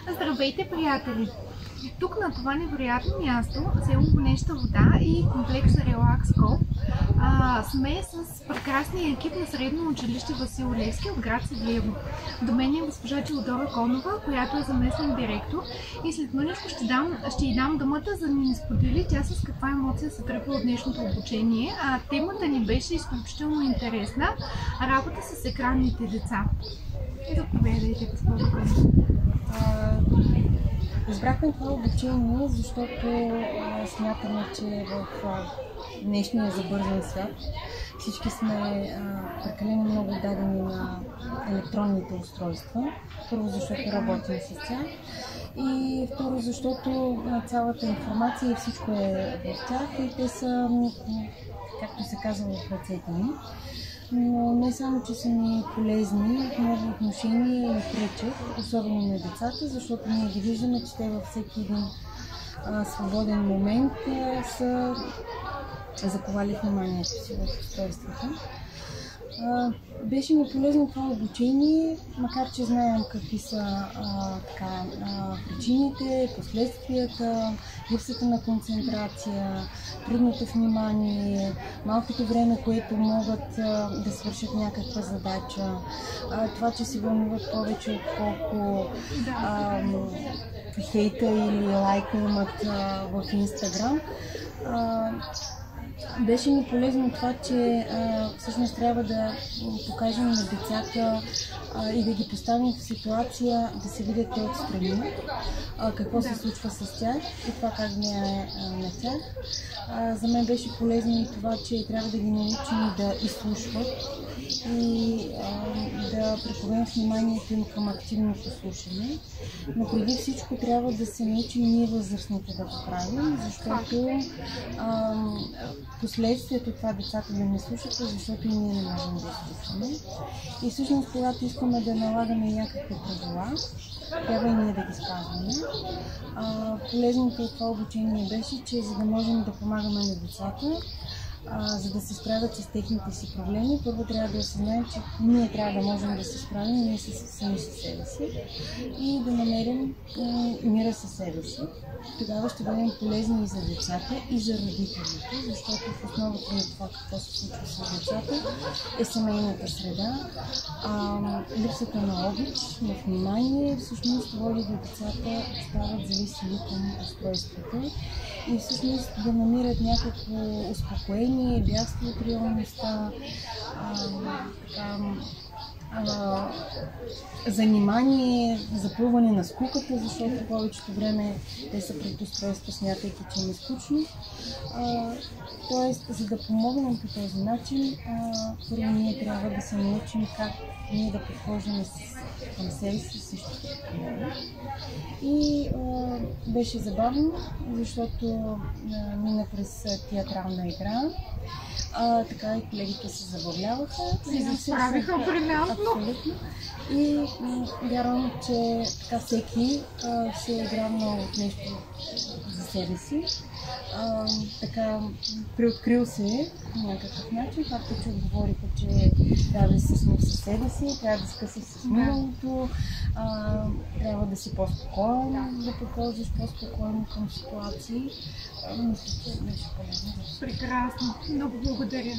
Здравейте, приятели! Тук на това невероятно място, село Вонеща вода и комплекса Релакс Коп, сме с прекрасния екип на Средно училище Васил Левски от град Севлиево. До мен е госпожа Теодора Конова, която е заместник директор, и след мъничко ще й дам думата, за да ни сподели тя с каква емоция се тръгва от днешното обучение. Темата ни беше изключително интересна – работа с екранните деца. Заповядайте, госпожо Конова. Избрахме това обучение, защото смятаме, че в днешния забързан свят всички сме прекалено много дадени на електронните устройства. Първо, защото работим с тях, и второ, защото цялата информация и всичко е в тях и те са, както се казва, в ръцете ни. Но не само, че са ни полезни, в много отношения и пречат, особено на децата, защото ние ги виждаме, че те във всеки един свободен момент са заковали вниманието си в устройствата. Беше ми полезно това обучение, макар че знаем какви са причините, последствията, липсата на концентрация, трудното внимание, малкото време, което могат да свършат някаква задача, това, че се вълнуват повече отколко хейта или лайка имат в Инстаграм. Беше ми полезно това, че всъщност трябва да покажем на децата и да ги поставим в ситуация да се видят те отстрани, какво се случва с тях и това как влияе на тях. За мен беше полезно и това, че трябва да ги научим да изслушват и да приковем вниманието им към активното слушане. Но преди всичко трябва да се научим ние възрастните да го правим, защото последствието това децата да не слушат, защото и ние не можем да изслушваме. И всъщност, когато искаме да налагаме някакви правила, трябва и ние да ги спазваме. Полезното от това обучение беше, че за да можем да помагаме на децата, за да се справят с техните си проблеми, първо трябва да осъзнаем, че ние трябва да можем да се справим ние сами със себе си и да намерим мира със себе си. Тогава ще бъдем полезни и за децата, и за родителите, защото в основата на това какво се случва с децата е семейната среда. Липсата на обич, на внимание всъщност води до децата да стават зависими към устройството и всъщност да намират някакво успокоение, бягство от реалността, занимание, запълване на скуката, защото повечето време те са пред устройство, смятайки, че им е скучно. Тоест, за да помогнем по този начин, първо ние трябва да се научим как ние да подхождаме към себе си също така. И беше забавно, защото мина през театрална игра. Така и колегите се забавляваха. Се справиха брилянтно. Абсолютно. И вярвам, че така всеки се е грабнал от нещо за себе си. Така преоткрил се по някакъв начин, както че отговориха, че трябва да се смир със себе си, трябва да скъси с миналото, трябва да си по-спокоен, да подхождаш по-спокойно към ситуации. Мисля, че беше полезно. Прекрасно. Много благодаря.